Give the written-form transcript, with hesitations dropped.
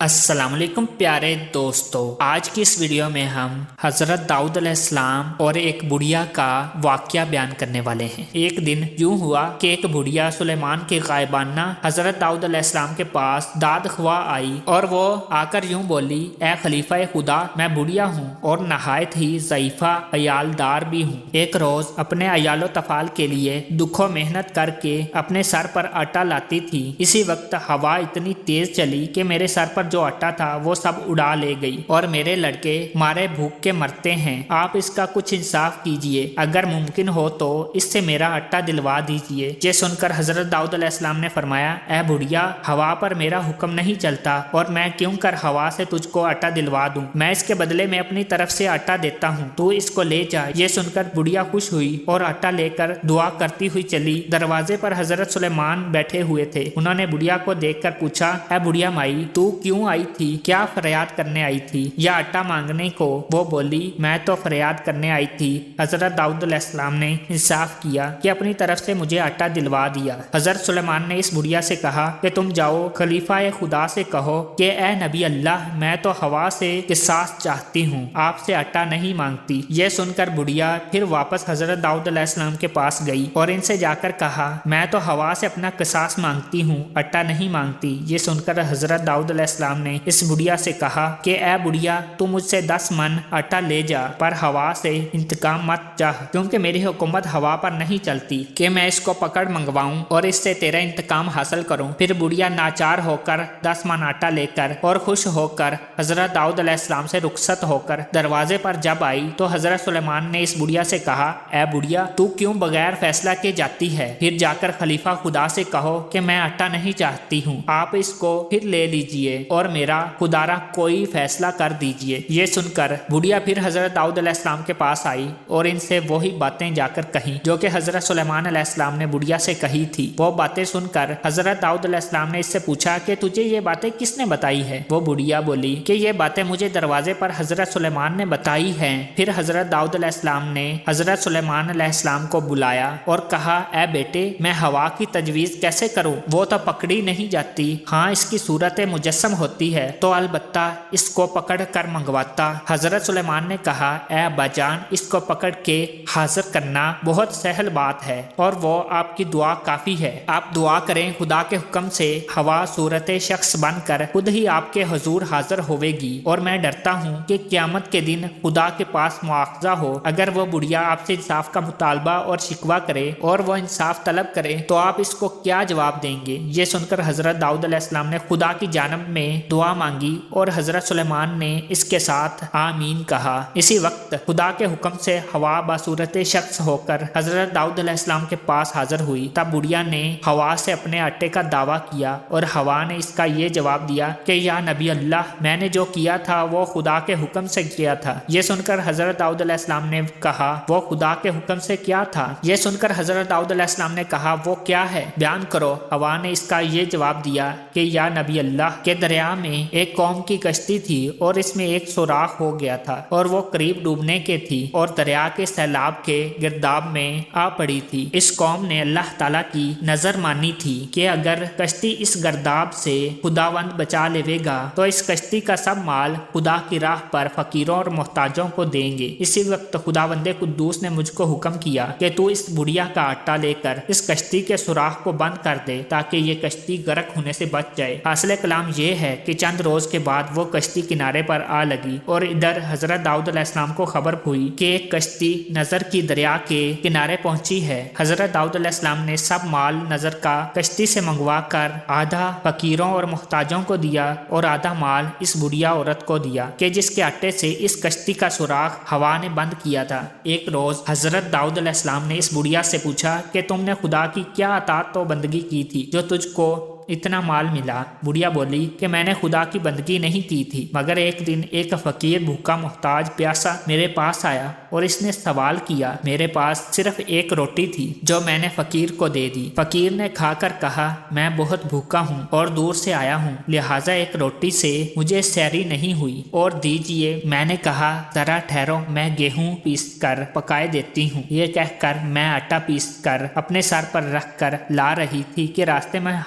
السلام علیکم پیارے دوستو، آج کی اس ویڈیو میں ہم حضرت داؤد علیہ السلام اور ایک بڑھیا کا واقعہ بیان کرنے والے ہیں۔ ایک دن یوں ہوا کہ ایک بڑھیا سلیمان کے غائبانہ حضرت داؤد علیہ السلام کے پاس داد خواہ آئی اور وہ آ کر یوں بولی، اے خلیفہ خدا، میں بڑھیا ہوں اور نہایت ہی ضعیفہ عیال دار بھی ہوں۔ ایک روز اپنے عیال و تفال کے لیے دکھ و محنت کر کے اپنے سر پر آٹا لاتی تھی۔ اسی وقت ہوا اتنی تیز چلی کہ میرے سر پر جو آٹا تھا وہ سب اڑا لے گئی اور میرے لڑکے مارے بھوک کے مرتے ہیں۔ آپ اس کا کچھ انصاف کیجئے، اگر ممکن ہو تو اس سے میرا آٹا دلوا دیجئے۔ یہ سن کر حضرت داؤد علیہ السلام نے فرمایا، اے بڑھیا، ہوا پر میرا حکم نہیں چلتا اور میں کیوں کر ہوا سے تجھ کو آٹا دلوا دوں؟ میں اس کے بدلے میں اپنی طرف سے آٹا دیتا ہوں، تو اس کو لے جا۔ یہ سن کر بڑھیا خوش ہوئی اور آٹا لے کر دعا کرتی ہوئی چلی۔ دروازے پر حضرت سلیمان بیٹھے ہوئے تھے۔ انہوں نے بڑھیا کو دیکھ کر پوچھا، اے بڑھیا مائی، تو کیوں آئی تھی؟ کیا فریاد کرنے آئی تھی یا آٹا مانگنے کو؟ وہ بولی، میں تو فریاد کرنے آئی تھی۔ حضرت داؤد علیہ السلام نے انصاف کیا کہ اپنی طرف سے مجھے آٹا دلوا دیا۔ حضرت سلیمان نے اس بڑھیا سے کہا کہ تم جاؤ خلیفہ خدا سے کہو کہ اے نبی اللہ، میں تو ہوا سے قصاص چاہتی ہوں، آپ سے آٹا نہیں مانگتی۔ یہ سن کر بڑھیا پھر واپس حضرت داؤد علیہ السلام کے پاس گئی اور ان سے جا کر کہا، میں تو ہوا سے اپنا قصاص مانگتی ہوں، آٹا نہیں مانگتی۔ یہ سن کر حضرت داؤد علیہ السلام نے اس بڑھیا سے کہا کہ اے بڑھیا، تو مجھ سے 10 من آٹا لے جا، پر ہوا سے انتقام مت چاہ، کیونکہ میری حکومت ہوا پر نہیں چلتی کہ میں اس کو پکڑ منگواؤں اور اس سے تیرا انتقام حاصل کروں۔ پھر بڑھیا ناچار ہو کر 10 من آٹا لے کر اور خوش ہو کر حضرت داؤد علیہ السلام سے رخصت ہو کر دروازے پر جب آئی تو حضرت سلیمان نے اس بڑھیا سے کہا، اے بڑھیا، تو کیوں بغیر فیصلہ کے جاتی ہے؟ پھر جا کر خلیفہ خدا سے کہو کہ میں آٹا نہیں چاہتی ہوں، آپ اس کو پھر لے لیجئے اور میرا خدا را کوئی فیصلہ کر دیجئے۔ یہ سن کر بڑھیا پھر حضرت داؤد علیہ السلام کے پاس آئی اور ان سے وہی باتیں جا کر کہیں جو کہ حضرت سلیمان علیہ السلام نے بڑھیا سے کہی تھی۔ وہ باتیں سن کر حضرت داؤد علیہ السلام نے اس سے پوچھا کہ تجھے یہ باتیں کس نے بتائی ہے؟ وہ بڑھیا بولی کہ یہ باتیں مجھے دروازے پر حضرت سلیمان نے بتائی ہیں۔ پھر حضرت داؤد علیہ السلام نے حضرت سلیمان علیہ السلام کو بلایا اور کہا، اے بیٹے، میں ہوا کی تجویز کیسے کروں؟ وہ تو پکڑی نہیں جاتی، ہاں اس کی صورت مجسم ہوتی ہے تو البتہ اس کو پکڑ کر منگواتا۔ حضرت سلیمان نے کہا، اے ابا جان، اس کو پکڑ کے حاضر کرنا بہت سہل بات ہے اور وہ آپ کی دعا کافی ہے۔ آپ دعا کریں، خدا کے حکم سے ہوا صورت شخص بن کر خود ہی آپ کے حضور حاضر ہوے گی، اور میں ڈرتا ہوں کہ قیامت کے دن خدا کے پاس مواخذہ ہو۔ اگر وہ بڑھیا آپ سے انصاف کا مطالبہ اور شکوہ کرے اور وہ انصاف طلب کرے تو آپ اس کو کیا جواب دیں گے؟ یہ سن کر حضرت داؤد علیہ السلام نے خدا کی جانب میں دعا مانگی اور حضرت سلیمان نے اس کے ساتھ آمین کہا۔ اسی وقت خدا کے حکم سے ہوا بصورت شخص ہو کر حضرت داؤد علیہ السلام کے پاس حاضر ہوئی۔ تب بڑھیا نے ہوا سے اپنے آٹے کا دعویٰ کیا اور ہوا نے اس کا یہ جواب دیا کہ یا نبی اللہ، میں نے جو کیا تھا وہ خدا کے حکم سے کیا تھا۔ یہ سن کر حضرت داؤد علیہ السلام نے کہا، وہ خدا کے حکم سے کیا تھا؟ یہ سن کر حضرت داؤد علیہ السلام نے کہا، وہ کیا ہے؟ بیان کرو۔ ہوا نے اس کا یہ جواب دیا کہ یا نبی اللہ، کے دریا میں ایک قوم کی کشتی تھی اور اس میں ایک سوراخ ہو گیا تھا اور وہ قریب ڈوبنے کے تھی اور دریا کے سیلاب کے گرداب میں آ پڑی تھی۔ اس قوم نے اللہ تعالیٰ کی نظر مانی تھی کہ اگر کشتی اس گرداب سے خداوند بچا لے گا تو اس کشتی کا سب مال خدا کی راہ پر فقیروں اور محتاجوں کو دیں گے۔ اسی وقت خداوند قدوس نے مجھ کو حکم کیا کہ تو اس بڑھیا کا آٹا لے کر اس کشتی کے سوراخ کو بند کر دے تاکہ یہ کشتی غرق ہونے سے بچ جائے۔ حاصل کلام یہ ہے کہ چند روز کے بعد وہ کشتی کنارے پر آ لگی اور ادھر حضرت داؤد علیہ السلام کو خبر ہوئی کہ ایک کشتی نظر کی دریا کے کنارے پہنچی ہے۔ حضرت داؤد علیہ السلام نے سب مال نظر کا کشتی سے منگوا کر آدھا فقیروں اور محتاجوں کو دیا اور آدھا مال اس بڑھیا عورت کو دیا کہ جس کے آٹے سے اس کشتی کا سوراخ ہوا نے بند کیا تھا۔ ایک روز حضرت داؤد علیہ السلام نے اس بڑھیا سے پوچھا کہ تم نے خدا کی کیا اطاعت و بندگی کی تھی جو تجھ کو اتنا مال ملا؟ بڑھیا بولی کہ میں نے خدا کی بندگی نہیں کی تھی، مگر ایک دن ایک فقیر بھوکا محتاج پیاسا میرے پاس آیا اور اس نے سوال کیا۔ میرے پاس صرف ایک روٹی تھی جو میں نے فقیر کو دے دی۔ فقیر نے کھا کر کہا، میں بہت بھوکا ہوں اور دور سے آیا ہوں، لہٰذا ایک روٹی سے مجھے سیری نہیں ہوئی اور دیجیے۔ میں نے کہا، ذرا ٹھہرو، میں گیہوں پیس کر پکائے دیتی ہوں۔ یہ کہہ کر میں آٹا پیس کر اپنے سر پر رکھ کر لا رہی تھی کہ راستے میں